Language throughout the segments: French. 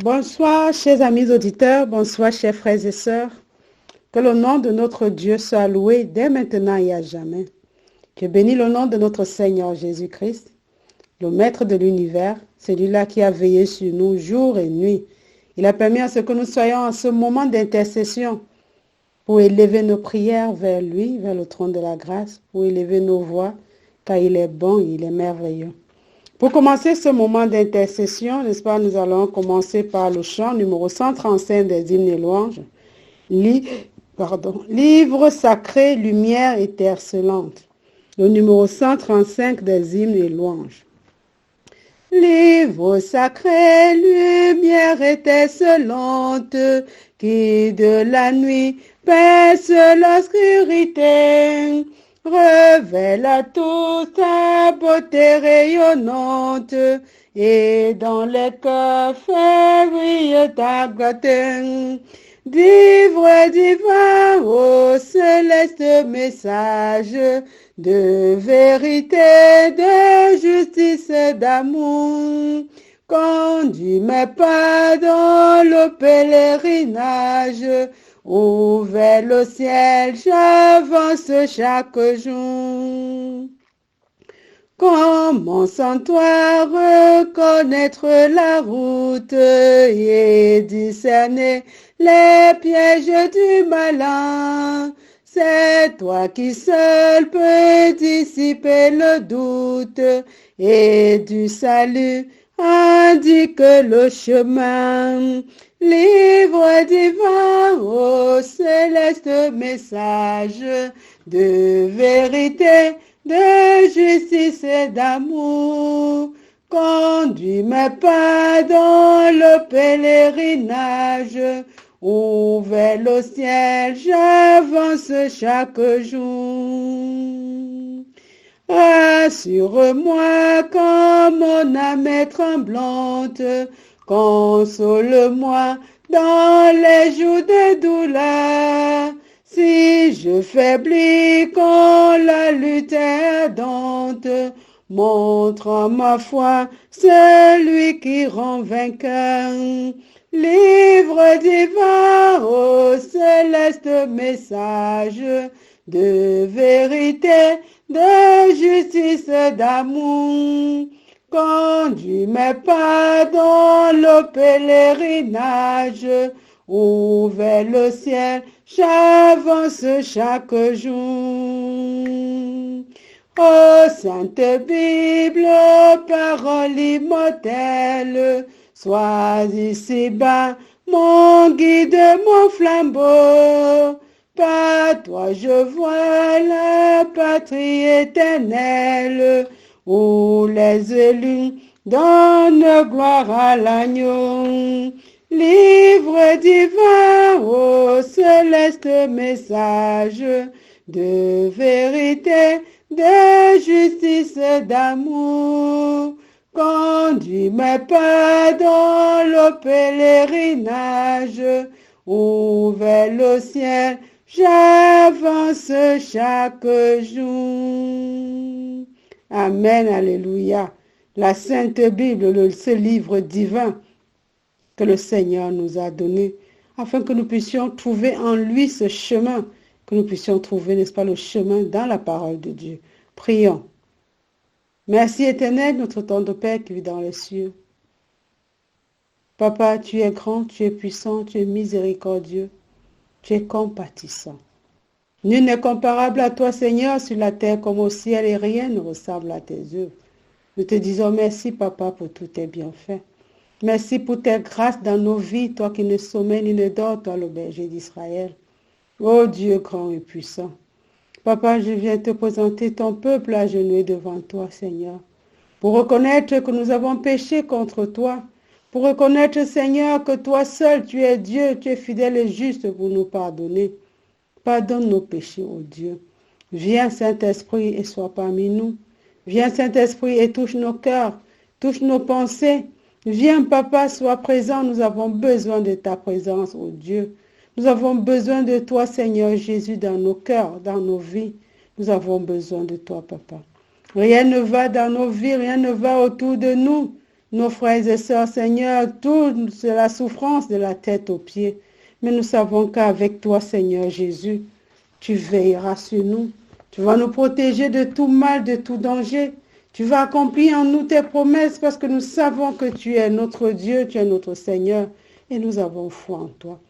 Bonsoir, chers amis auditeurs, bonsoir, chers frères et sœurs. Que le nom de notre Dieu soit loué dès maintenant et à jamais. Je bénis le nom de notre Seigneur Jésus-Christ, le Maître de l'univers, celui-là qui a veillé sur nous jour et nuit. Il a permis à ce que nous soyons en ce moment d'intercession pour élever nos prières vers lui, vers le trône de la grâce, pour élever nos voix, car il est bon, il est merveilleux. Pour commencer ce moment d'intercession, n'est-ce pas, nous allons commencer par le chant numéro 135 des hymnes et louanges. Livre sacré, lumière étincelante. Le numéro 135 des hymnes et louanges. Livre sacré, lumière étincelante, qui de la nuit perce l'obscurité, révèle à tous ta beauté rayonnante, et dans les cœurs fait briller ta beauté. Livre divin, ô céleste message de vérité, de justice et d'amour, conduis mes pas dans le pèlerinage, ouvert le ciel, j'avance chaque jour. Comment sans toi reconnaître la route et discerner les pièges du malin? C'est toi qui seul peux dissiper le doute et du salut indique le chemin. Livre divin, ô céleste message de vérité, de justice et d'amour, conduis mes pas dans le pèlerinage, ouvert le ciel, j'avance chaque jour. Rassure-moi quand mon âme est tremblante, console-moi dans les jours de douleur. Si je faiblis quand la lutte est ardente, montre ma foi celui qui rend vainqueur. Livre divin, ô céleste message de vérité, de justice et d'amour, conduis mes pas dans le pèlerinage, ouvert le ciel, j'avance chaque jour. Ô Sainte Bible, parole immortelle, sois ici-bas mon guide, mon flambeau. Par toi je vois la patrie éternelle, où les élus donnent gloire à l'agneau. Livre divin, ô céleste message de vérité, de justice et d'amour, conduis mes pas dans le pèlerinage, ouvert le ciel, j'avance chaque jour. Amen, alléluia. La Sainte Bible, ce livre divin que le Seigneur nous a donné, afin que nous puissions trouver en lui ce chemin, que nous puissions trouver, n'est-ce pas, le chemin dans la parole de Dieu. Prions. Merci éternel, notre tendre Père qui vit dans les cieux. Papa, tu es grand, tu es puissant, tu es miséricordieux, tu es compatissant. Nul n'est comparable à toi, Seigneur, sur la terre comme au ciel, et rien ne ressemble à tes œuvres. Nous te disons merci, Papa, pour tous tes bienfaits. Merci pour tes grâces dans nos vies, toi qui ne sommeilles ni ne dors, toi le berger d'Israël. Ô Dieu grand et puissant, Papa, je viens te présenter ton peuple agenouillé devant toi, Seigneur, pour reconnaître que nous avons péché contre toi, pour reconnaître, Seigneur, que toi seul, tu es Dieu, tu es fidèle et juste pour nous pardonner. Pardonne nos péchés, ô Dieu. Viens, Saint-Esprit, et sois parmi nous. Viens, Saint-Esprit, et touche nos cœurs, touche nos pensées. Viens, Papa, sois présent. Nous avons besoin de ta présence, ô Dieu. Nous avons besoin de toi, Seigneur Jésus, dans nos cœurs, dans nos vies. Nous avons besoin de toi, Papa. Rien ne va dans nos vies, rien ne va autour de nous nos frères et sœurs, Seigneur, toute la souffrance de la tête aux pieds. Mais nous savons qu'avec toi, Seigneur Jésus, tu veilleras sur nous. Tu vas nous protéger de tout mal, de tout danger. Tu vas accomplir en nous tes promesses parce que nous savons que tu es notre Dieu, tu es notre Seigneur et nous avons foi en toi.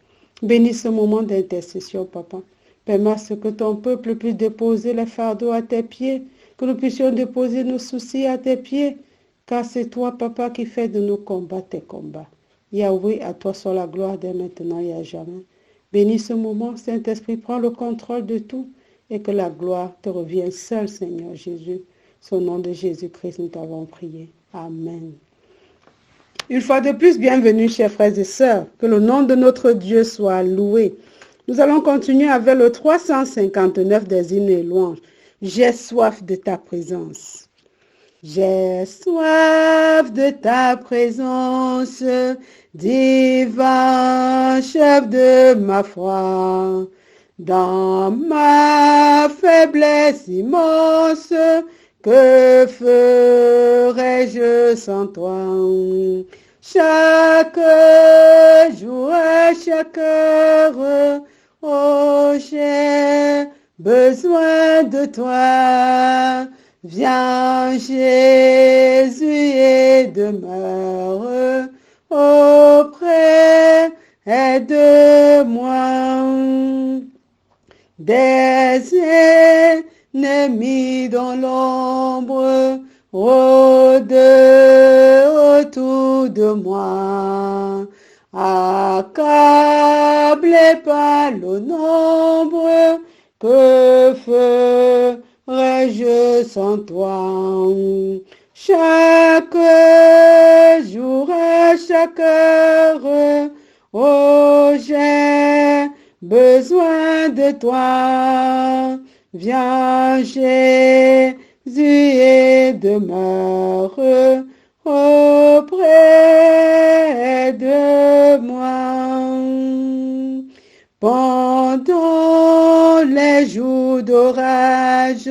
Bénis ce moment d'intercession, Papa. Permets à ce que ton peuple puisse déposer les fardeaux à tes pieds, que nous puissions déposer nos soucis à tes pieds, car c'est toi, Papa, qui fais de nos combats tes combats. Yahweh, à toi soit la gloire dès maintenant et à jamais. Bénis ce moment, Saint-Esprit, prends le contrôle de tout et que la gloire te revienne seul, Seigneur Jésus. Au nom de Jésus-Christ, nous t'avons prié. Amen. Une fois de plus, bienvenue, chers frères et sœurs. Que le nom de notre Dieu soit loué. Nous allons continuer avec le 359 des hymnes et louanges. J'ai soif de ta présence. J'ai soif de ta présence, divin chef de ma foi. Dans ma faiblesse immense, que ferais-je sans toi? Chaque jour et chaque heure, oh, j'ai besoin de toi. Viens Jésus et demeure auprès de moi. Des ennemis dans l'ombre rôdent autour de moi. Accablé par le nombre, que ferais-je sans toi? Chaque jour et chaque heure, oh, j'ai besoin de toi. Viens Jésus et demeure auprès de moi. Pendant les jours d'orage,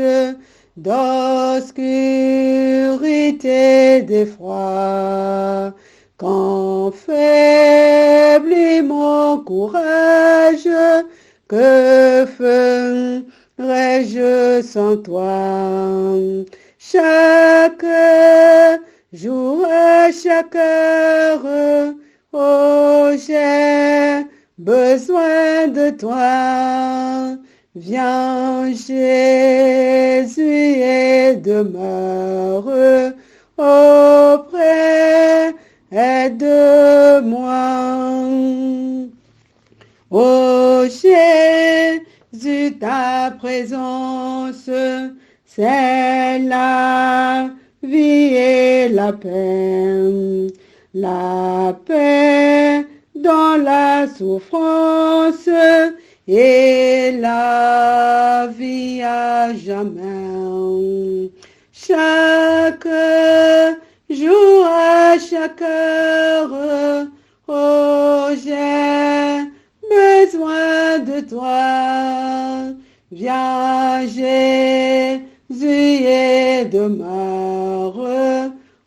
d'obscurité, d'effroi, quand faiblit mon courage, que ferais-je sans toi? Chaque jour et chaque heure, oh, j'ai besoin de toi. Viens Jésus et demeure auprès de moi. Oh Jésus, ta présence, c'est la vie et la paix. La paix dans la souffrance et la vie à jamais. Chaque jour à chaque heure, oh, j'ai besoin de toi. Viens Jésus et demeure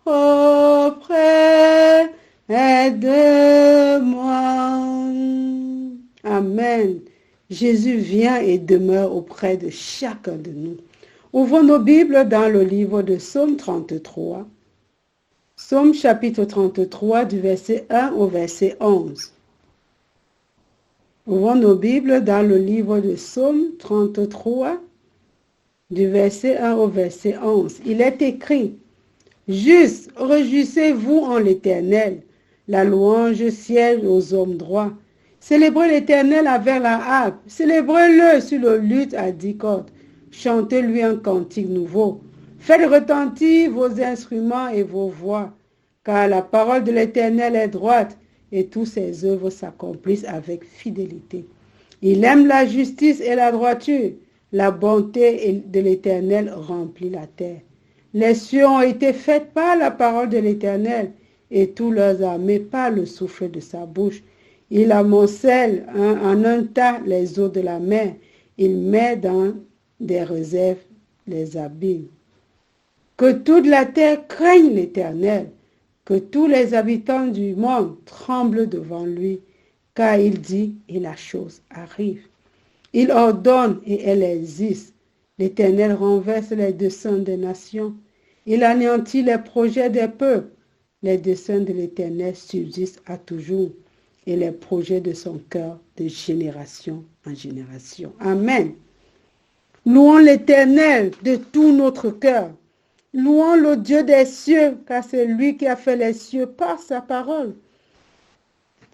auprès de moi. Amen. Jésus vient et demeure auprès de chacun de nous. Ouvrons nos Bibles dans le livre de Psaume 33. Psaume chapitre 33 du verset 1 au verset 11. Ouvrons nos Bibles dans le livre de Psaume 33 du verset 1 au verset 11. Il est écrit: Juste, réjouissez-vous en l'Éternel, la louange ciel aux hommes droits. Célébrez l'Éternel avec la harpe, célébrez-le sur le luth à 10 cordes. Chantez-lui un cantique nouveau. Faites retentir vos instruments et vos voix, car la parole de l'Éternel est droite et tous ses œuvres s'accomplissent avec fidélité. Il aime la justice et la droiture. La bonté de l'Éternel remplit la terre. Les cieux ont été faits par la parole de l'Éternel et tous leurs armées par le souffle de sa bouche. Il amoncelle en un tas les eaux de la mer. Il met dans des réserves les abîmes. Que toute la terre craigne l'Éternel. que tous les habitants du monde tremblent devant lui, car il dit et la chose arrive. Il ordonne et elle existe. L'Éternel renverse les desseins des nations. Il anéantit les projets des peuples. Les desseins de l'Éternel subsistent à toujours et les projets de son cœur de génération en génération. Amen. Louons l'Éternel de tout notre cœur. Louons le Dieu des cieux, car c'est lui qui a fait les cieux par sa parole.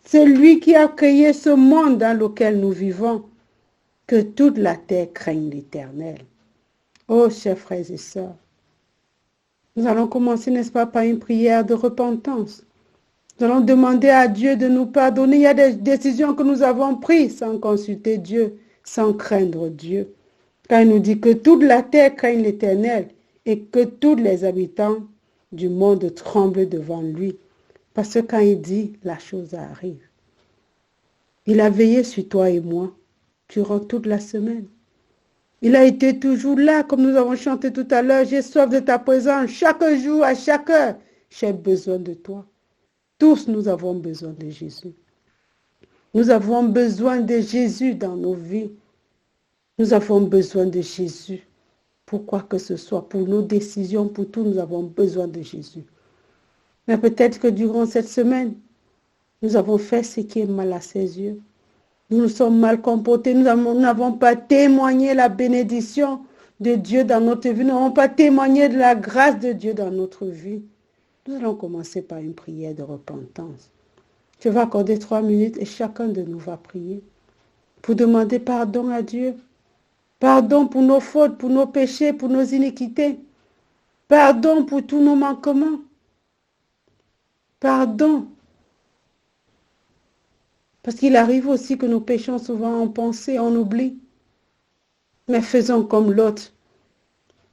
C'est lui qui a créé ce monde dans lequel nous vivons. Que toute la terre craigne l'Éternel. Oh, chers frères et sœurs, nous allons commencer, n'est-ce pas, par une prière de repentance. Nous allons demander à Dieu de nous pardonner. Il y a des décisions que nous avons prises sans consulter Dieu, sans craindre Dieu. Car il nous dit que toute la terre craigne l'Éternel et que tous les habitants du monde tremblent devant lui. Parce que quand il dit, la chose arrive. Il a veillé sur toi et moi durant toute la semaine. Il a été toujours là, comme nous avons chanté tout à l'heure. J'ai soif de ta présence. Chaque jour, à chaque heure, j'ai besoin de toi. Tous, nous avons besoin de Jésus. Nous avons besoin de Jésus dans nos vies. Nous avons besoin de Jésus. Pour quoi que ce soit, pour nos décisions, pour tout, nous avons besoin de Jésus. Mais peut-être que durant cette semaine, nous avons fait ce qui est mal à ses yeux. Nous nous sommes mal comportés, nous n'avons pas témoigné la bénédiction de Dieu dans notre vie, nous n'avons pas témoigné de la grâce de Dieu dans notre vie. Nous allons commencer par une prière de repentance. Je vais accorder 3 minutes et chacun de nous va prier pour demander pardon à Dieu. Pardon pour nos fautes, pour nos péchés, pour nos iniquités. Pardon pour tous nos manquements. Pardon. Parce qu'il arrive aussi que nous péchons souvent en pensée, on oublie. Mais faisons comme l'autre,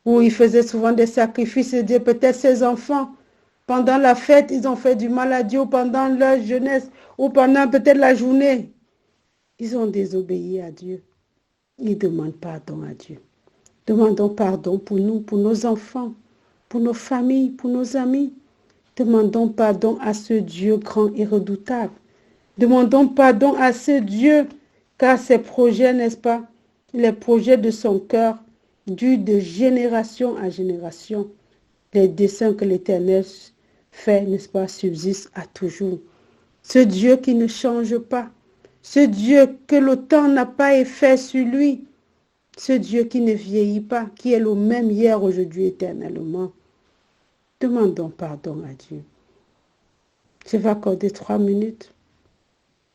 où il faisait souvent des sacrifices et Dieu, peut-être ses enfants, pendant la fête, ils ont fait du mal à Dieu, ou pendant leur jeunesse, ou pendant peut-être la journée. Ils ont désobéi à Dieu. Ils demandent pardon à Dieu. Demandons pardon pour nous, pour nos enfants, pour nos familles, pour nos amis. Demandons pardon à ce Dieu grand et redoutable. Demandons pardon à ce Dieu, car ses projets, n'est-ce pas, les projets de son cœur, dus de génération en génération, les desseins que l'Éternel fait, n'est-ce pas, subsistent à toujours. Ce Dieu qui ne change pas, ce Dieu que le temps n'a pas effet sur lui, ce Dieu qui ne vieillit pas, qui est le même hier, aujourd'hui, éternellement. Demandons pardon à Dieu. Je vais accorder 3 minutes.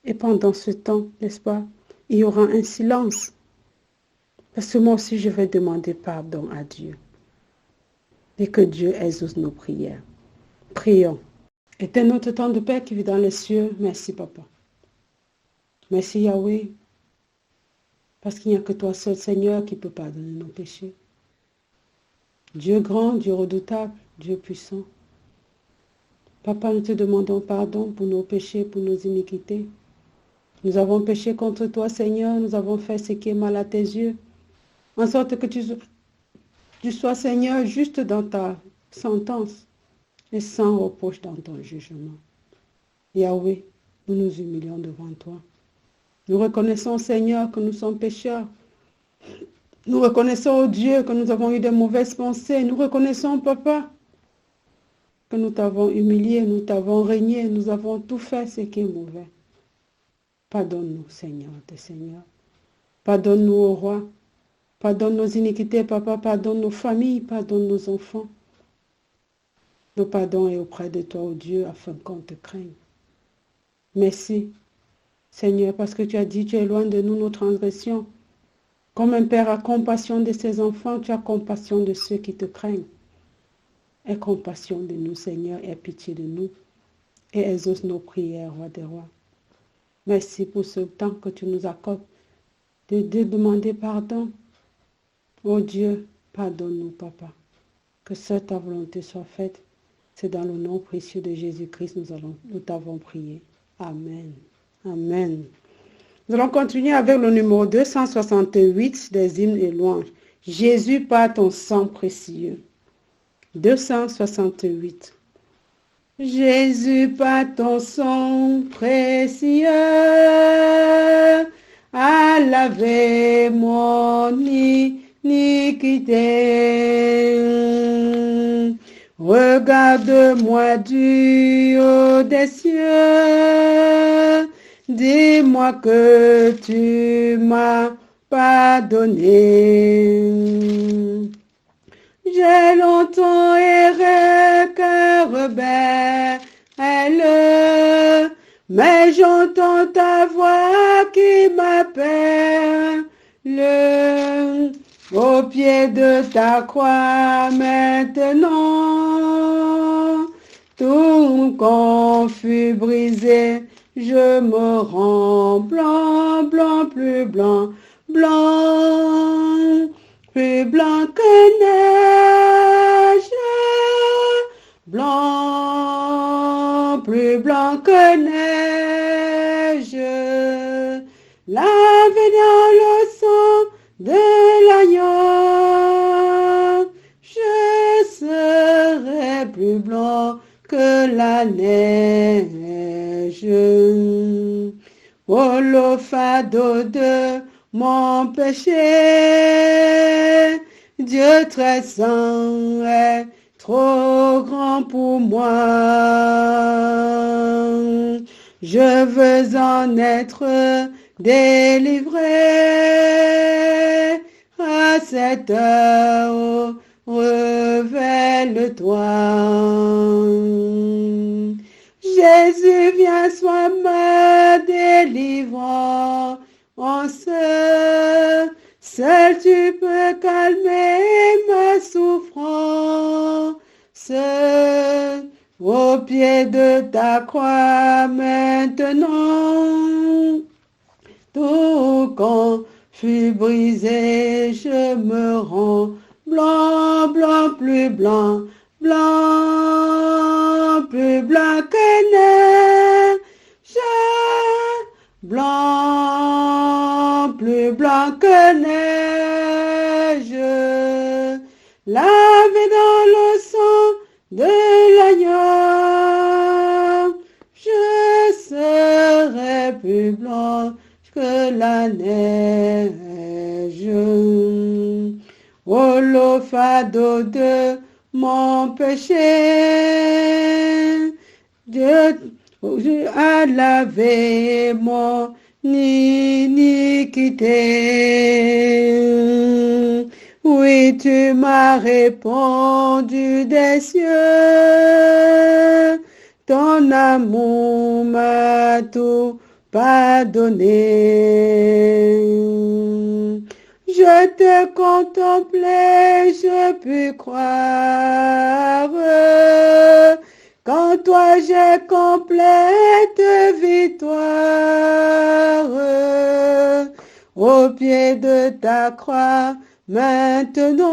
Et pendant ce temps, n'est-ce pas, il y aura un silence. Parce que moi aussi, je vais demander pardon à Dieu. Et que Dieu exauce nos prières. Prions. Éternel notre temps de Père qui vit dans les cieux, merci Papa. Merci Yahweh. Parce qu'il n'y a que toi seul Seigneur qui peut pardonner nos péchés. Dieu grand, Dieu redoutable, Dieu puissant. Papa, nous te demandons pardon pour nos péchés, pour nos iniquités. Nous avons péché contre toi, Seigneur. Nous avons fait ce qui est mal à tes yeux. En sorte que tu sois, Seigneur, juste dans ta sentence et sans reproche dans ton jugement. Yahweh, nous nous humilions devant toi. Nous reconnaissons, Seigneur, que nous sommes pécheurs. Nous reconnaissons, oh Dieu, que nous avons eu de mauvaises pensées. Nous reconnaissons, Papa, que nous t'avons humilié, nous t'avons régné, nous avons tout fait ce qui est mauvais. Pardonne-nous, Seigneur, tes Seigneurs. Pardonne-nous, ô roi. Pardonne nos iniquités, Papa. Pardonne nos familles, pardonne nos enfants. Le pardon est auprès de toi, ô Dieu, afin qu'on te craigne. Merci, Seigneur, parce que tu as dit, tu es loin de nous nos transgressions. Comme un père a compassion de ses enfants, tu as compassion de ceux qui te craignent. Aie compassion de nous, Seigneur, aie pitié de nous. Et exauce nos prières, roi des rois. Merci pour ce temps que tu nous accordes de demander pardon. Oh Dieu, pardonne-nous, Papa. Que seule ta volonté soit faite. C'est dans le nom précieux de Jésus-Christ nous t'avons prié. Amen. Amen. Nous allons continuer avec le numéro 268 des hymnes et louanges. Jésus par ton sang précieux. 268. Jésus, par ton sang précieux, a lavé mon iniquité. Regarde-moi du haut des cieux, dis-moi que tu m'as pardonné. J'ai longtemps erré, cœur rebelle, mais j'entends ta voix qui m'appelle. Au pied de ta croix maintenant, tout quand fut brisé, je me rends blanc, blanc, plus blanc, blanc, plus blanc que neige, blanc, plus blanc que neige, lavé dans le sang de l'agneau, je serai plus blanc que la neige. Oh, le fardeau de mon péché, Dieu très saint est trop grand pour moi. Je veux en être délivré. À cette heure, révèle-toi. Jésus, viens, sois ma délivrance. Seul tu peux calmer ma souffrance. Au pied de ta croix maintenant, tout quand fut brisé, je me rends blanc, blanc, plus blanc, blanc, plus blanc que neige, blanc, plus blanc que neige, lavé dans le sang de l'agneau, je serai plus blanc que la neige. Oh, le fardeau de mon péché, Dieu a lavé mon iniquité. Oui, tu m'as répondu des cieux, ton amour m'a tout pardonné. Je te contemplais, je pus croire qu'en toi j'ai complète victoire. Au pied de ta croix, maintenant,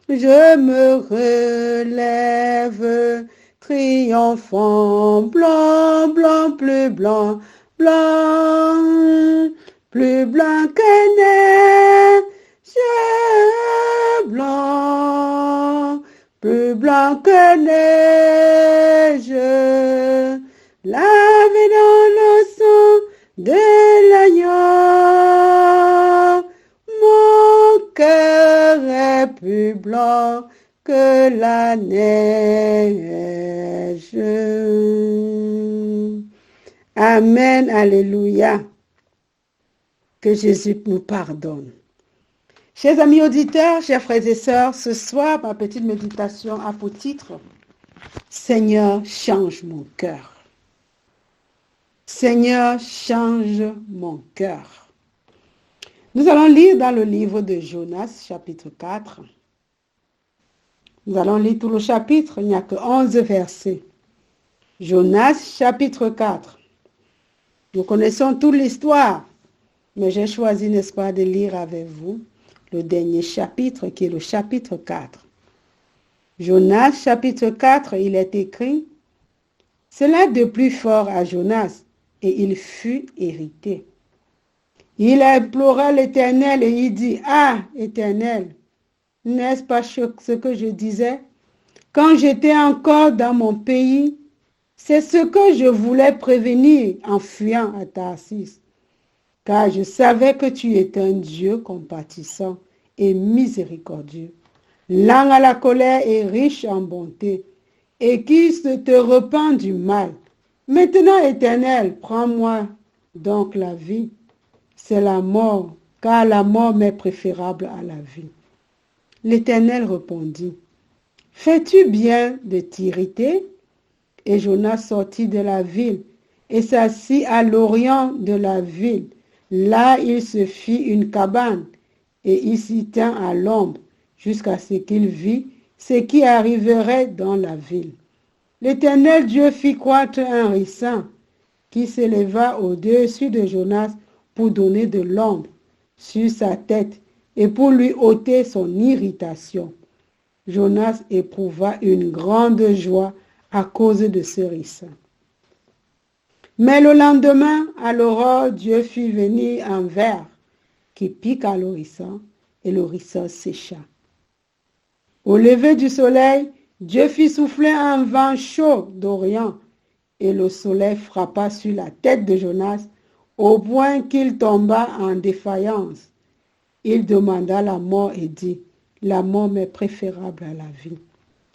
je me relève, triomphant, blanc, blanc, plus blanc, blanc, plus blanc que neige, blanc, plus blanc que neige, lavé dans le sang de l'agneau, mon cœur est plus blanc que la neige. Amen, alléluia. Que Jésus nous pardonne. Chers amis auditeurs, chers frères et sœurs, ce soir, ma petite méditation a pour titre « Seigneur, change mon cœur ». Seigneur, change mon cœur. Nous allons lire dans le livre de Jonas, chapitre 4. Nous allons lire tout le chapitre, il n'y a que 11 versets. Jonas, chapitre 4. Nous connaissons toute l'histoire, mais j'ai choisi, n'est-ce pas, de lire avec vous le dernier chapitre, qui est le chapitre 4. Jonas, chapitre 4, il est écrit « Cela de plus fort à Jonas, et il fut irrité. Il implora l'Éternel et il dit, « Ah, Éternel, n'est-ce pas ce que je disais? quand j'étais encore dans mon pays, c'est ce que je voulais prévenir en fuyant à Tarsis, car je savais que tu es un Dieu compatissant et miséricordieux, lent à la colère et riche en bonté, et qui se te repent du mal. Maintenant, Éternel, prends-moi donc la vie. C'est la mort, car la mort m'est préférable à la vie. L'Éternel répondit, fais-tu bien de t'irriter? Et Jonas sortit de la ville et s'assit à l'orient de la ville. Là, il se fit une cabane et il s'y tint à l'ombre jusqu'à ce qu'il vit ce qui arriverait dans la ville. L'Éternel Dieu fit croître un ricin qui s'éleva au-dessus de Jonas pour donner de l'ombre sur sa tête et pour lui ôter son irritation. Jonas éprouva une grande joie à cause de ce ricin. Mais le lendemain, à l'aurore, Dieu fit venir un ver qui piqua le ricin et le ricin sécha. Au lever du soleil, Dieu fit souffler un vent chaud d'Orient et le soleil frappa sur la tête de Jonas au point qu'il tomba en défaillance. Il demanda la mort et dit, la mort m'est préférable à la vie.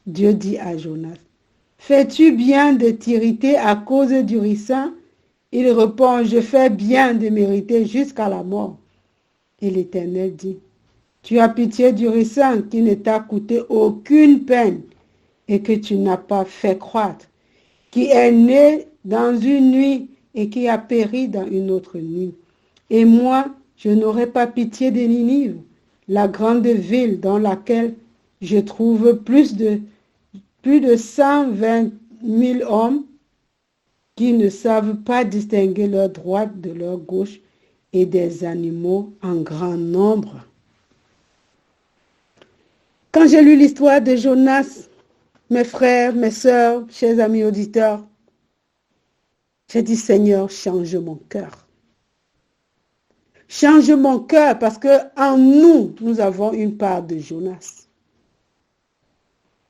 Dieu dit à Jonas, fais-tu bien de t'irriter à cause du ricin? Il répond, je fais bien de m'irriter jusqu'à la mort. Et l'Éternel dit, tu as pitié du ricin qui ne t'a coûté aucune peine et que tu n'as pas fait croître, qui est né dans une nuit et qui a péri dans une autre nuit. Et moi, je n'aurai pas pitié de Ninive, la grande ville dans laquelle je trouve plus de 120 000 hommes qui ne savent pas distinguer leur droite de leur gauche et des animaux en grand nombre. Quand j'ai lu l'histoire de Jonas, mes frères, mes sœurs, chers amis auditeurs, j'ai dit, Seigneur, change mon cœur. Change mon cœur parce qu'en nous, nous avons une part de Jonas.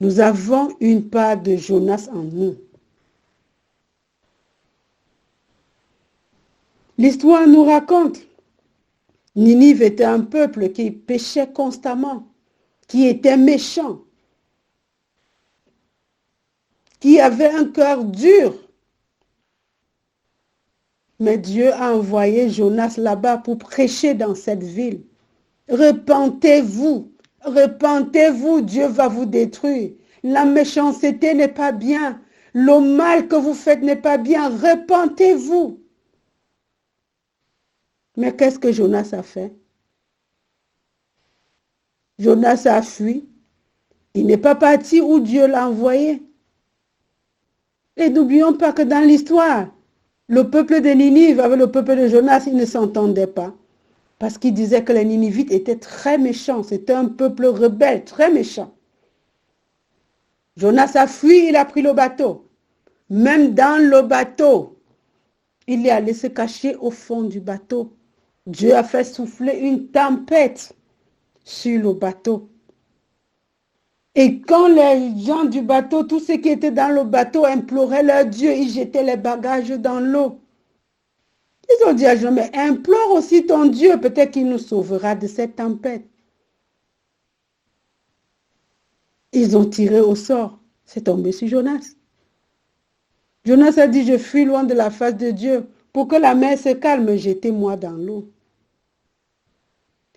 Nous avons une part de Jonas en nous. L'histoire nous raconte, Ninive était un peuple qui péchait constamment, qui était méchant, qui avait un cœur dur. Mais Dieu a envoyé Jonas là-bas pour prêcher dans cette ville. Repentez-vous, repentez-vous, Dieu va vous détruire. La méchanceté n'est pas bien, le mal que vous faites n'est pas bien, repentez-vous. Mais qu'est-ce que Jonas a fait? Jonas a fui. Il n'est pas parti où Dieu l'a envoyé. Et n'oublions pas que dans l'histoire, le peuple de Ninive avec le peuple de Jonas, ils ne s'entendaient pas. Parce qu'ils disaient que les Ninivites étaient très méchants. C'était un peuple rebelle, très méchant. Jonas a fui, il a pris le bateau. Même dans le bateau, il est allé se cacher au fond du bateau. Dieu a fait souffler une tempête sur le bateau. Et quand les gens du bateau, tous ceux qui étaient dans le bateau imploraient leur Dieu, ils jetaient les bagages dans l'eau. Ils ont dit à Jean, mais implore aussi ton Dieu, peut-être qu'il nous sauvera de cette tempête. Ils ont tiré au sort. C'est tombé sur Jonas. Jonas a dit, je fuis loin de la face de Dieu. Pour que la mer se calme, jetez-moi dans l'eau.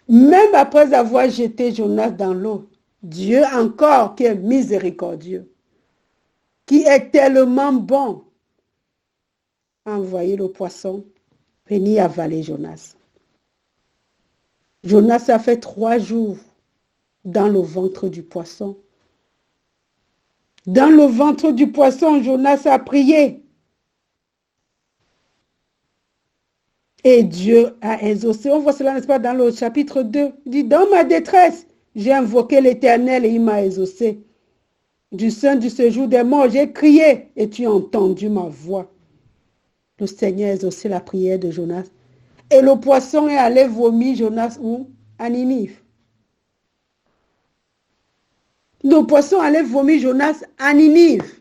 Même après avoir jeté Jonas dans l'eau, Dieu encore qui est miséricordieux, qui est tellement bon, a envoyé le poisson venir avaler Jonas. Jonas a fait 3 jours dans le ventre du poisson. Dans le ventre du poisson, Jonas a prié. Et Dieu a exaucé. On voit cela, n'est-ce pas, dans le chapitre 2. Il dit, dans ma détresse, j'ai invoqué l'Éternel et il m'a exaucé. Du sein du séjour des morts, j'ai crié et tu as entendu ma voix. Le Seigneur a exaucé la prière de Jonas. Et le poisson est allé vomir Jonas où? À Ninive. Le poisson allait vomir Jonas à Ninive,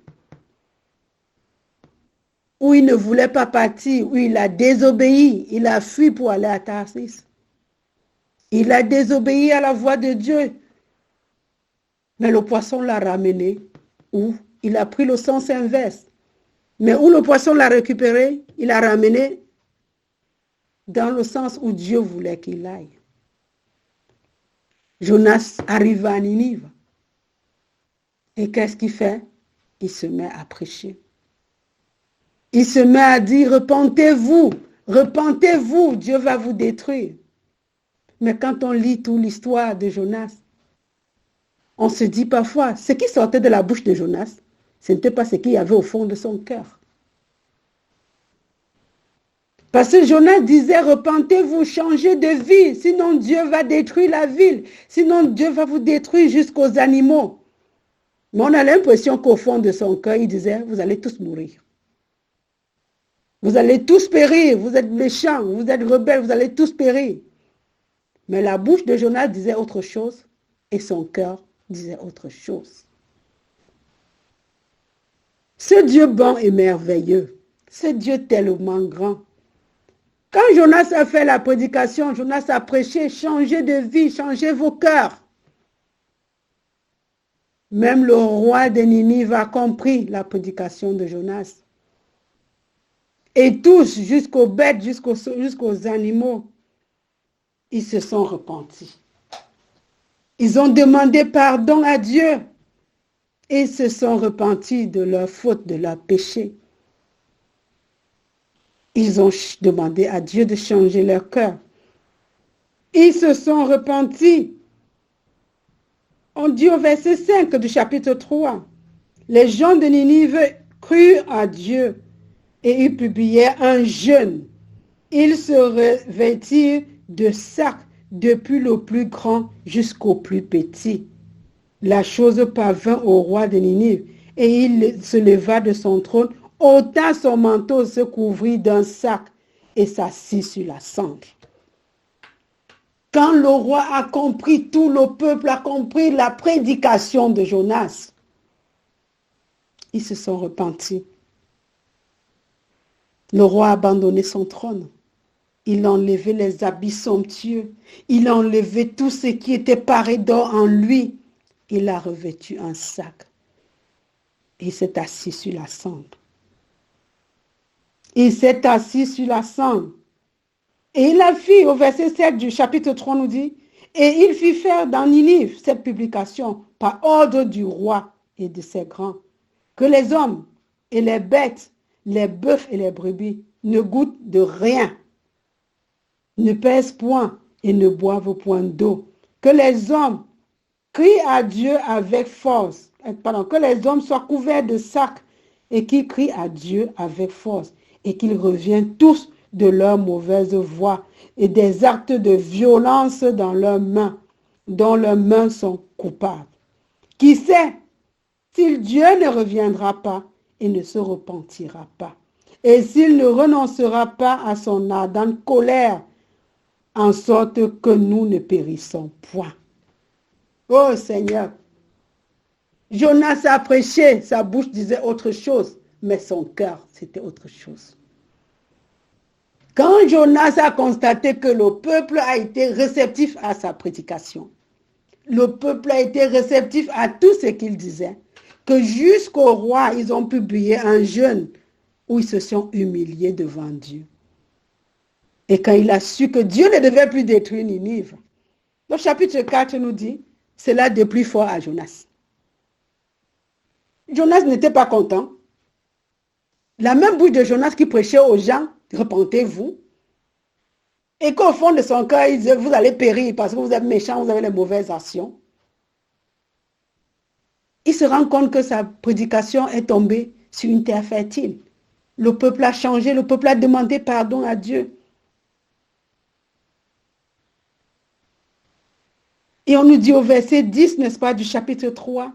où il ne voulait pas partir, où il a désobéi, il a fui pour aller à Tarsis. Il a désobéi à la voix de Dieu. Mais le poisson l'a ramené où il a pris le sens inverse. Mais où le poisson l'a récupéré, il l'a ramené dans le sens où Dieu voulait qu'il aille. Jonas arrive à Ninive. Et qu'est-ce qu'il fait? Il se met à prêcher. Il se met à dire, repentez-vous, repentez-vous, Dieu va vous détruire. Mais quand on lit toute l'histoire de Jonas, on se dit parfois, ce qui sortait de la bouche de Jonas, ce n'était pas ce qu'il y avait au fond de son cœur. Parce que Jonas disait, repentez-vous, changez de vie, sinon Dieu va détruire la ville, sinon Dieu va vous détruire jusqu'aux animaux. Mais on a l'impression qu'au fond de son cœur, il disait, vous allez tous mourir. Vous allez tous périr, vous êtes méchants, vous êtes rebelles, vous allez tous périr. Mais la bouche de Jonas disait autre chose et son cœur disait autre chose. Ce Dieu bon et merveilleux, ce Dieu tellement grand. Quand Jonas a fait la prédication, Jonas a prêché, changez de vie, changez vos cœurs. Même le roi de Ninive a compris la prédication de Jonas. Et tous, jusqu'aux bêtes, jusqu'aux animaux, ils se sont repentis. Ils ont demandé pardon à Dieu et se sont repentis de leur faute, de leur péché. Ils ont demandé à Dieu de changer leur cœur. Ils se sont repentis. On dit au verset 5 du chapitre 3, les gens de Ninive crurent à Dieu et ils publièrent un jeûne. Ils se revêtirent de sacs depuis le plus grand jusqu'au plus petit. La chose parvint au roi de Ninive et il se leva de son trône, ôta son manteau, se couvrit d'un sac et s'assit sur la cendre. Quand le roi a compris, tout le peuple a compris la prédication de Jonas, ils se sont repentis. Le roi a abandonné son trône. Il a enlevé les habits somptueux. Il a enlevé tout ce qui était paré d'or en lui. Il a revêtu un sac. Il s'est assis sur la cendre. Il s'est assis sur la cendre. Et il a fait, au verset 7 du chapitre 3 nous dit, et il fit faire dans Ninive cette publication par ordre du roi et de ses grands, que les hommes et les bêtes, les bœufs et les brebis ne goûtent de rien, ne pèsent point et ne boivent point d'eau, que les hommes crient à Dieu avec force, que les hommes soient couverts de sacs et qu'ils crient à Dieu avec force et qu'ils reviennent tous de leur mauvaise voie et des actes de violence dans leurs mains, dont leurs mains sont coupables. Qui sait si Dieu ne reviendra pas et ne se repentira pas, et s'il ne renoncera pas à son ardente colère, en sorte que nous ne périssons point. Oh Seigneur, Jonas a prêché, sa bouche disait autre chose, mais son cœur, c'était autre chose. Quand Jonas a constaté que le peuple a été réceptif à sa prédication, le peuple a été réceptif à tout ce qu'il disait, que jusqu'au roi, ils ont publié un jeûne où ils se sont humiliés devant Dieu. Et quand il a su que Dieu ne devait plus détruire Ninive, le chapitre 4 nous dit, cela de plus fort à Jonas. Jonas n'était pas content. La même bouche de Jonas qui prêchait aux gens, repentez-vous. Et qu'au fond de son cœur, il disait, vous allez périr parce que vous êtes méchants, vous avez les mauvaises actions. Il se rend compte que sa prédication est tombée sur une terre fertile. Le peuple a changé, le peuple a demandé pardon à Dieu. Et on nous dit au verset 10, n'est-ce pas, du chapitre 3,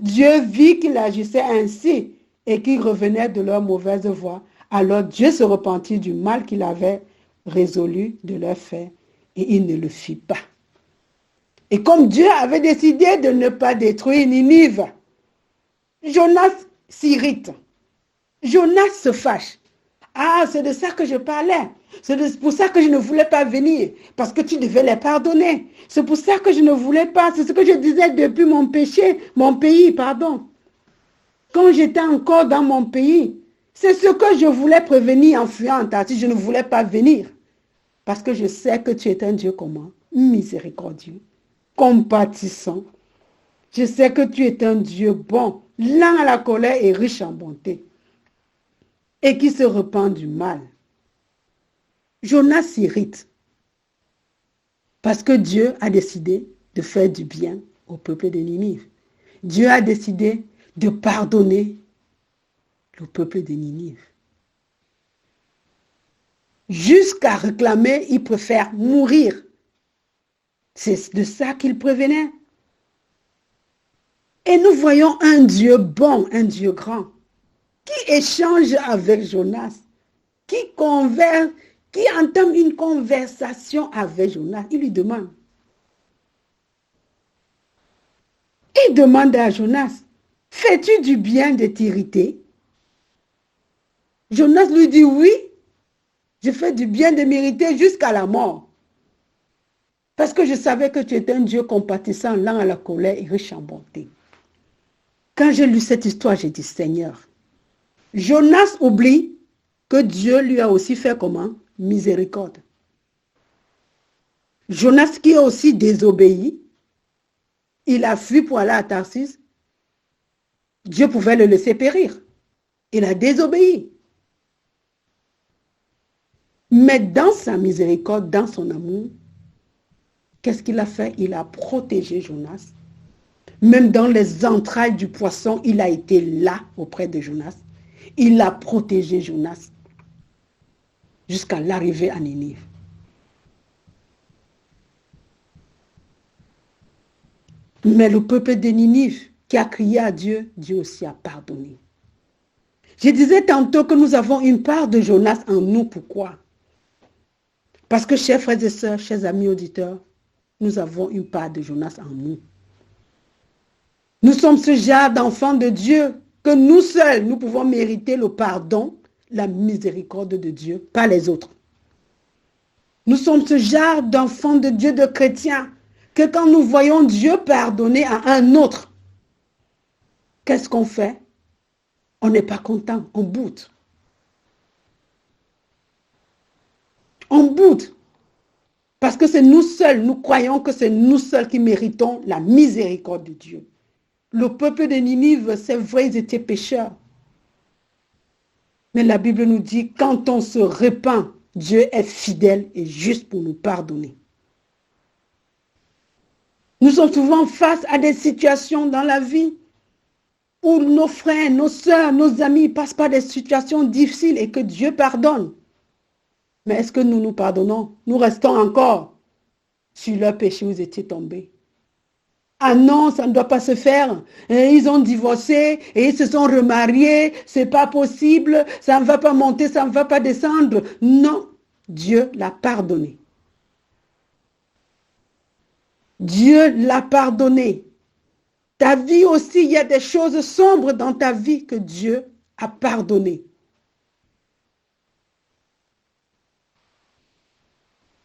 Dieu vit qu'il agissait ainsi et qu'ils revenaient de leur mauvaise voie. Alors Dieu se repentit du mal qu'il avait résolu de leur faire et il ne le fit pas. Et comme Dieu avait décidé de ne pas détruire Ninive, Jonas s'irrite. Jonas se fâche. Ah, c'est de ça que je parlais. C'est pour ça que je ne voulais pas venir. Parce que tu devais les pardonner. C'est pour ça que je ne voulais pas. C'est ce que je disais depuis mon pays, pardon. Quand j'étais encore dans mon pays, c'est ce que je voulais prévenir en fuyant en Tarsis. Je ne voulais pas venir. Parce que je sais que tu es un Dieu comment? Miséricordieux, compatissant. Je sais que tu es un Dieu bon, lent à la colère et riche en bonté. Et qui se repent du mal. Jonas s'irrite. Parce que Dieu a décidé de faire du bien au peuple de Ninive. Dieu a décidé de pardonner le peuple de Ninive. Jusqu'à réclamer, il préfère mourir. C'est de ça qu'il prévenait. Et nous voyons un Dieu bon, un Dieu grand, qui échange avec Jonas, qui entame une conversation avec Jonas. Il lui demande. Il demande à Jonas, fais-tu du bien de t'irriter? Jonas lui dit, oui, je fais du bien de m'irriter jusqu'à la mort. Parce que je savais que tu étais un Dieu compatissant, lent à la colère et riche en bonté. Quand j'ai lu cette histoire, j'ai dit, Seigneur, Jonas oublie que Dieu lui a aussi fait comment? Miséricorde. Jonas qui a aussi désobéi, il a fui pour aller à Tarsis. Dieu pouvait le laisser périr. Il a désobéi. Mais dans sa miséricorde, dans son amour, qu'est-ce qu'il a fait? Il a protégé Jonas. Même dans les entrailles du poisson, il a été là auprès de Jonas. Il a protégé Jonas jusqu'à l'arrivée à Ninive. Mais le peuple de Ninive qui a crié à Dieu, Dieu aussi a pardonné. Je disais tantôt que nous avons une part de Jonas en nous. Pourquoi? Parce que, chers frères et sœurs, chers amis auditeurs, nous avons une part de Jonas en nous. Nous sommes ce genre d'enfants de Dieu que nous seuls, nous pouvons mériter le pardon, la miséricorde de Dieu, pas les autres. Nous sommes ce genre d'enfants de Dieu, de chrétiens, que quand nous voyons Dieu pardonner à un autre, qu'est-ce qu'on fait? On n'est pas content, on boude. On boude. Parce que c'est nous seuls, nous croyons que c'est nous seuls qui méritons la miséricorde de Dieu. Le peuple de Ninive, c'est vrai, ils étaient pécheurs. Mais la Bible nous dit, quand on se repent, Dieu est fidèle et juste pour nous pardonner. Nous sommes souvent face à des situations dans la vie où nos frères, nos sœurs, nos amis passent par des situations difficiles et que Dieu pardonne. Mais est-ce que nous nous pardonnons? Nous restons encore sur leur péché où ils étaient tombés. Ah non, ça ne doit pas se faire. Ils ont divorcé et ils se sont remariés. C'est pas possible. Ça ne va pas monter, ça ne va pas descendre. Non, Dieu l'a pardonné. Dieu l'a pardonné. Ta vie aussi, il y a des choses sombres dans ta vie que Dieu a pardonnées.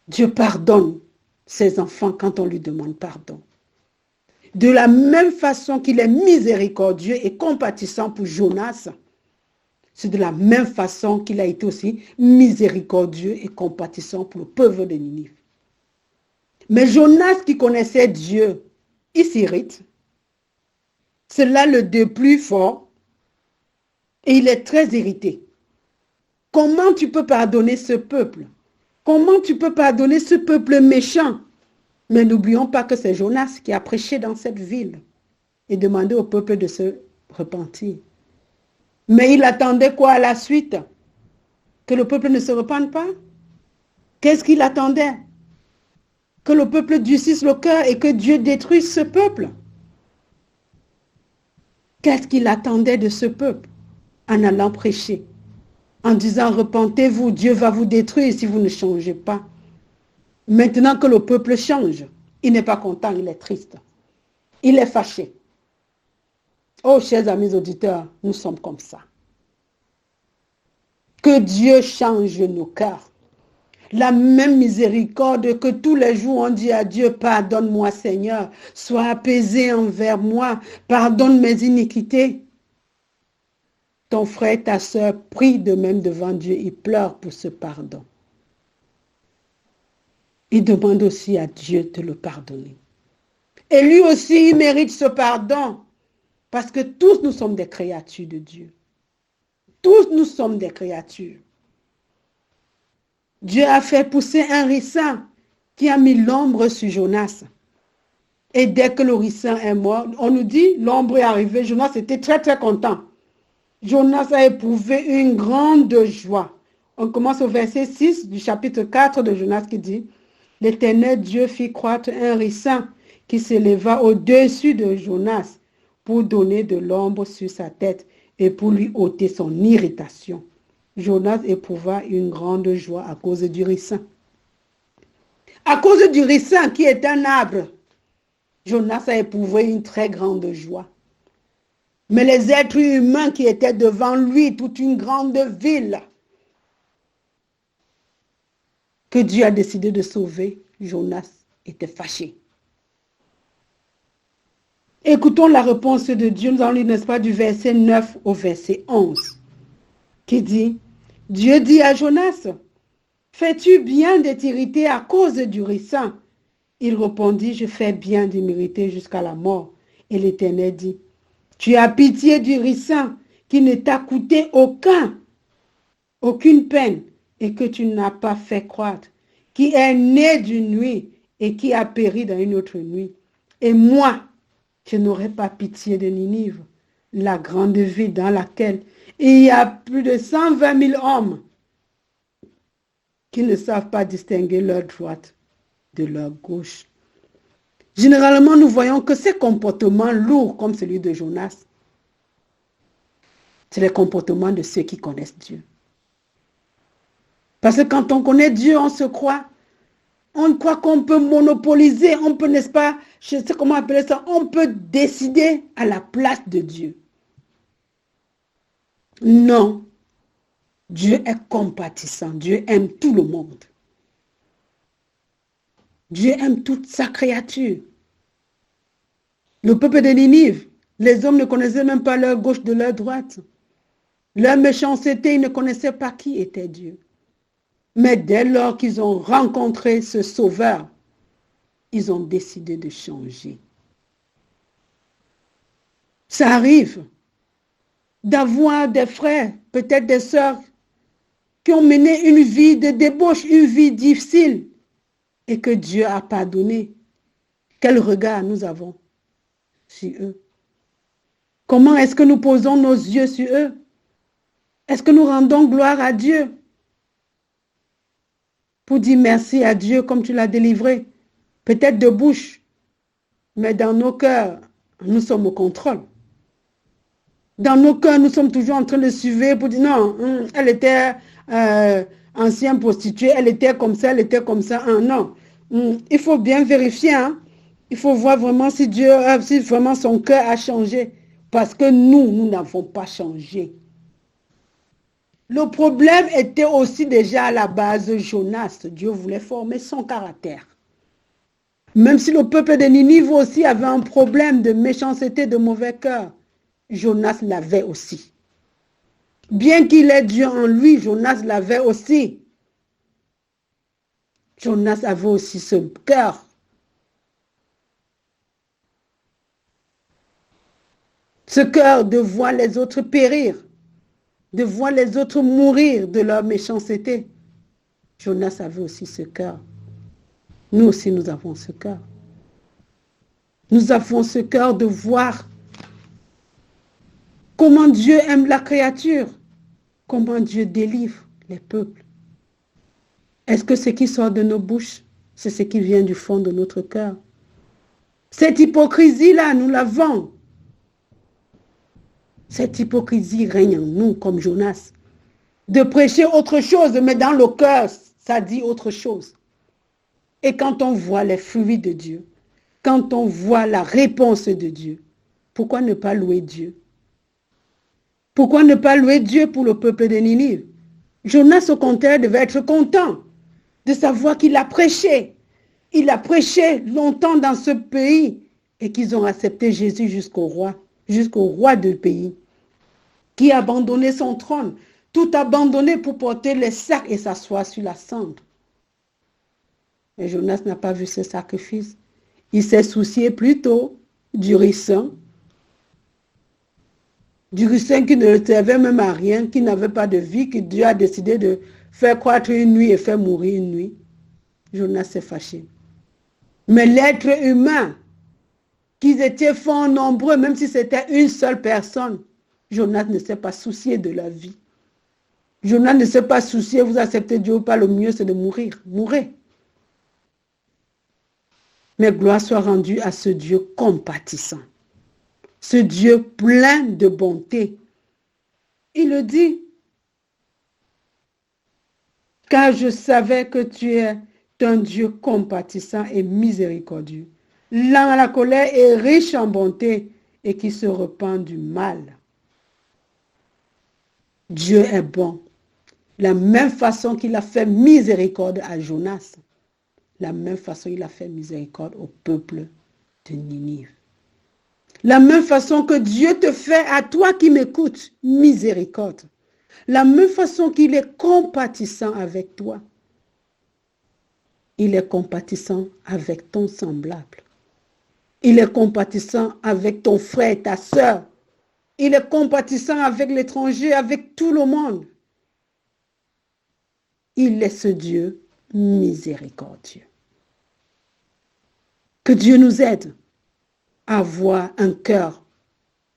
Dieu pardonne ses enfants quand on lui demande pardon. De la même façon qu'il est miséricordieux et compatissant pour Jonas, c'est de la même façon qu'il a été aussi miséricordieux et compatissant pour le peuple de Ninive. Mais Jonas qui connaissait Dieu, il s'irrite. C'est là le deux plus fort et il est très irrité. Comment tu peux pardonner ce peuple? Comment tu peux pardonner ce peuple méchant? Mais n'oublions pas que c'est Jonas qui a prêché dans cette ville et demandé au peuple de se repentir. Mais il attendait quoi à la suite? Que le peuple ne se repente pas? Qu'est-ce qu'il attendait? Que le peuple durcisse le cœur et que Dieu détruise ce peuple? Qu'est-ce qu'il attendait de ce peuple en allant prêcher? En disant, repentez-vous, Dieu va vous détruire si vous ne changez pas. Maintenant que le peuple change, Il n'est pas content, il est triste. Il est fâché. Oh, chers amis auditeurs, nous sommes comme ça. Que Dieu change nos cœurs. La même miséricorde que tous les jours on dit à Dieu, pardonne-moi Seigneur, sois apaisé envers moi, pardonne mes iniquités. Ton frère, ta soeur prie de même devant Dieu, il pleure pour ce pardon. Il demande aussi à Dieu de le pardonner. Et lui aussi, il mérite ce pardon, parce que tous nous sommes des créatures de Dieu. Tous nous sommes des créatures. Dieu a fait pousser un ricin qui a mis l'ombre sur Jonas. Et dès que le ricin est mort, on nous dit, l'ombre est arrivée, Jonas était très très content. Jonas a éprouvé une grande joie. On commence au verset 6 du chapitre 4 de Jonas qui dit, l'Éternel Dieu fit croître un ricin qui s'éleva au-dessus de Jonas pour donner de l'ombre sur sa tête et pour lui ôter son irritation. Jonas éprouva une grande joie à cause du ricin. À cause du ricin qui est un arbre, Jonas a éprouvé une très grande joie. Mais les êtres humains qui étaient devant lui, toute une grande ville, que Dieu a décidé de sauver, Jonas était fâché. Écoutons la réponse de Dieu, nous allons lire, n'est-ce pas, du verset 9 au verset 11, qui dit, Dieu dit à Jonas, fais-tu bien de t'irriter à cause du ricin? Il répondit, je fais bien de m'irriter jusqu'à la mort. Et l'Éternel dit, tu as pitié du ricin qui ne t'a coûté aucune peine et que tu n'as pas fait croître, qui est né d'une nuit et qui a péri dans une autre nuit. Et moi, je n'aurai pas pitié de Ninive, la grande ville dans laquelle il y a plus de 120 000 hommes qui ne savent pas distinguer leur droite de leur gauche. Généralement, nous voyons que ces comportements lourds comme celui de Jonas, c'est les comportements de ceux qui connaissent Dieu. Parce que quand on connaît Dieu, on croit qu'on peut monopoliser, on peut, n'est-ce pas, je sais comment appeler ça, on peut décider à la place de Dieu. Non, Dieu est compatissant, Dieu aime tout le monde. Dieu aime toute sa créature. Le peuple de Ninive, les hommes ne connaissaient même pas leur gauche de leur droite. Leur méchanceté, ils ne connaissaient pas qui était Dieu. Mais dès lors qu'ils ont rencontré ce sauveur, ils ont décidé de changer. Ça arrive d'avoir des frères, peut-être des sœurs, qui ont mené une vie de débauche, une vie difficile, et que Dieu a pardonné. Quel regard nous avons sur eux? Comment est-ce que nous posons nos yeux sur eux? Est-ce que nous rendons gloire à Dieu pour dire merci à Dieu comme tu l'as délivré? Peut-être de bouche, mais dans nos cœurs, nous sommes au contrôle. Dans nos cœurs, nous sommes toujours en train de suivre pour dire non, elle était ancienne prostituée, elle était comme ça, elle était comme ça. Non, il faut bien vérifier. Il faut voir vraiment si Dieu, si vraiment son cœur a changé. Parce que nous n'avons pas changé. Le problème était aussi déjà à la base Jonas. Dieu voulait former son caractère. Même si le peuple de Ninive aussi avait un problème de méchanceté, de mauvais cœur, Jonas l'avait aussi. Bien qu'il ait Dieu en lui, Jonas l'avait aussi. Jonas avait aussi ce cœur. Ce cœur de voir les autres périr, de voir les autres mourir de leur méchanceté. Jonas avait aussi ce cœur. Nous aussi, nous avons ce cœur. Nous avons ce cœur de voir comment Dieu aime la créature, comment Dieu délivre les peuples. Est-ce que ce qui sort de nos bouches, c'est ce qui vient du fond de notre cœur? Cette hypocrisie-là, nous l'avons. Cette hypocrisie règne en nous comme Jonas. De prêcher autre chose, mais dans le cœur, ça dit autre chose. Et quand on voit les fruits de Dieu, quand on voit la réponse de Dieu, pourquoi ne pas louer Dieu? Pourquoi ne pas louer Dieu pour le peuple de Ninive? Jonas, au contraire, devait être content de savoir qu'il a prêché. Il a prêché longtemps dans ce pays et qu'ils ont accepté Jésus jusqu'au roi du pays, qui a abandonné son trône, tout abandonné pour porter les sacs et s'asseoir sur la cendre. Mais Jonas n'a pas vu ce sacrifice. Il s'est soucié plutôt du ricin qui ne le servait même à rien, qui n'avait pas de vie, que Dieu a décidé de faire croître une nuit et faire mourir une nuit. Jonas s'est fâché. Mais l'être humain, qu'ils étaient fort nombreux, même si c'était une seule personne, Jonas ne s'est pas soucié de la vie. Jonas ne s'est pas soucié, vous acceptez Dieu ou pas, le mieux c'est de mourir. Mourez. Mais gloire soit rendue à ce Dieu compatissant. Ce Dieu plein de bonté. Il le dit. Car je savais que tu es un Dieu compatissant et miséricordieux, lent à la colère et riche en bonté, et qui se repent du mal. Dieu est bon. La même façon qu'il a fait miséricorde à Jonas, la même façon il a fait miséricorde au peuple de Ninive. La même façon que Dieu te fait à toi qui m'écoutes, miséricorde. La même façon qu'il est compatissant avec toi. Il est compatissant avec ton semblable. Il est compatissant avec ton frère, ta soeur. Il est compatissant avec l'étranger, avec tout le monde. Il est ce Dieu miséricordieux. Que Dieu nous aide à avoir un cœur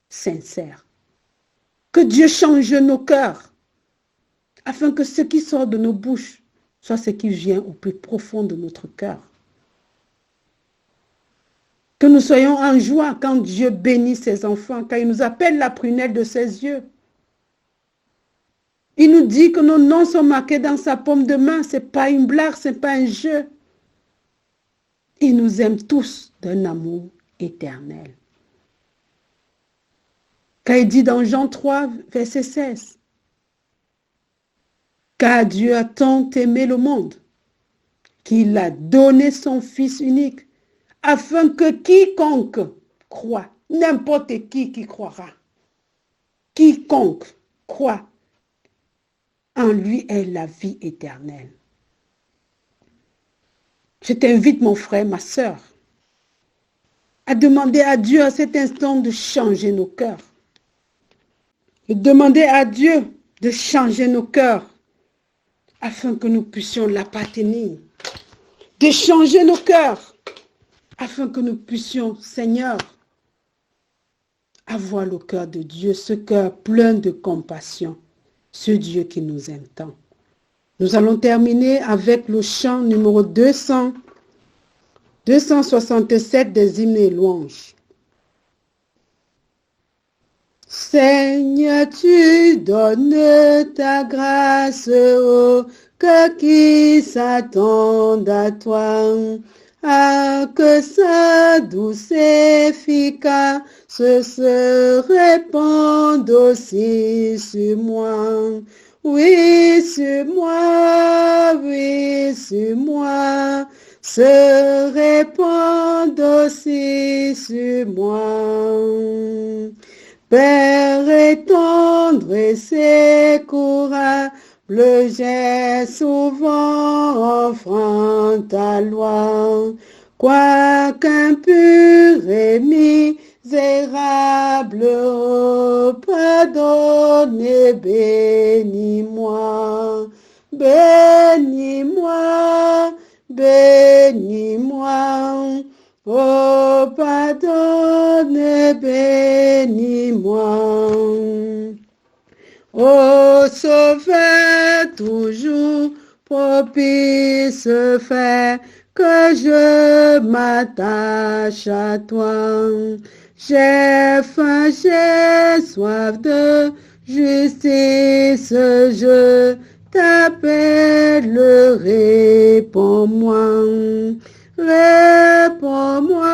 sincère. Que Dieu change nos cœurs afin que ce qui sort de nos bouches soit ce qui vient au plus profond de notre cœur. Que nous soyons en joie quand Dieu bénit ses enfants, quand il nous appelle la prunelle de ses yeux. Il nous dit que nos noms sont marqués dans sa paume de main. Ce n'est pas une blague, ce n'est pas un jeu. Il nous aime tous d'un amour éternel. Quand il dit dans Jean 3, verset 16, « Car Dieu a tant aimé le monde qu'il a donné son Fils unique, afin que quiconque croit, n'importe qui croira, quiconque croit en lui ait la vie éternelle. » Je t'invite, mon frère, ma sœur, à demander à Dieu à cet instant de changer nos cœurs. De demander à Dieu de changer nos cœurs afin que nous puissions l'appartenir. De changer nos cœurs afin que nous puissions, Seigneur, avoir le cœur de Dieu, ce cœur plein de compassion, ce Dieu qui nous aime tant. Nous allons terminer avec le chant numéro 267 des hymnes et louanges. Seigneur, tu donnes ta grâce aux cœurs qui s'attendent à toi, que sa douce efficace se répande aussi sur moi. Oui, sur moi, se répande aussi sur moi. Père étendre et secourable, j'ai souvent enfreint ta loi, quoiqu'un pur et misérable, pardonne et bénis-moi, bénis-moi, bénis-moi. Oh, pardonne et bénis-moi. Oh, Sauveur, toujours propice, fais que je m'attache à toi. J'ai faim, j'ai soif de justice, je t'appelle, réponds-moi. réponds-moi,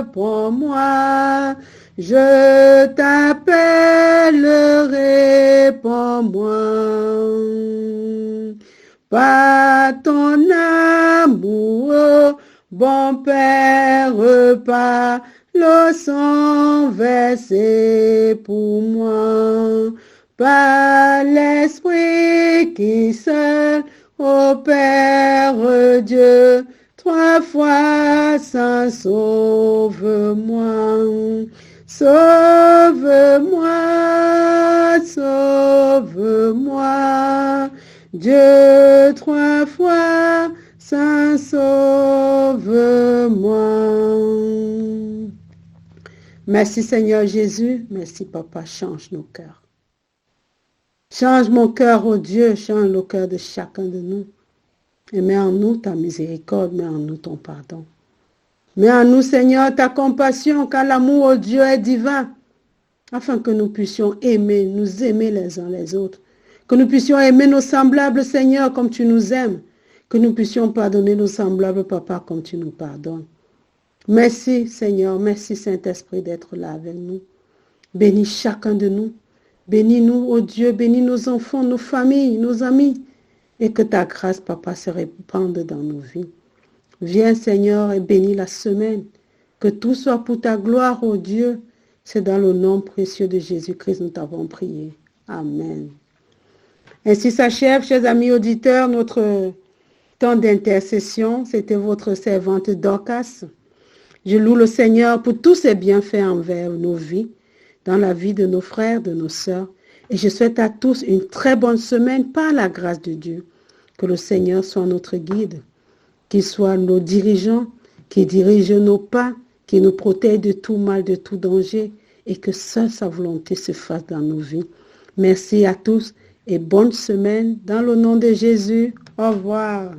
réponds-moi. Je t'appelle, réponds-moi. Par ton amour, bon Père, par le sang versé pour moi, par l'Esprit qui seul opère Dieu, 3 fois saint, sauve-moi. Sauve-moi, sauve-moi, Dieu 3 fois saint, sauve-moi. Merci Seigneur Jésus, merci Papa, change nos cœurs. Change mon cœur, oh Dieu, change le cœur de chacun de nous. Et mets en nous ta miséricorde, mets en nous ton pardon. Mets en nous, Seigneur, ta compassion, car l'amour, oh Dieu, est divin, afin que nous puissions aimer, nous aimer les uns les autres. Que nous puissions aimer nos semblables, Seigneur, comme tu nous aimes. Que nous puissions pardonner nos semblables, Papa, comme tu nous pardonnes. Merci, Seigneur, merci, Saint-Esprit, d'être là avec nous. Bénis chacun de nous. Bénis-nous, oh Dieu, bénis nos enfants, nos familles, nos amis. Et que ta grâce, Papa, se répande dans nos vies. Viens, Seigneur, et bénis la semaine. Que tout soit pour ta gloire, ô Dieu. C'est dans le nom précieux de Jésus-Christ que nous t'avons prié. Amen. Ainsi s'achève, chers amis auditeurs, notre temps d'intercession. C'était votre servante Dorcas. Je loue le Seigneur pour tous ses bienfaits envers nos vies, dans la vie de nos frères, de nos sœurs. Et je souhaite à tous une très bonne semaine par la grâce de Dieu. Que le Seigneur soit notre guide, qu'il soit nos dirigeants, qu'il dirige nos pas, qu'il nous protège de tout mal, de tout danger, et que seule sa volonté se fasse dans nos vies. Merci à tous et bonne semaine dans le nom de Jésus. Au revoir.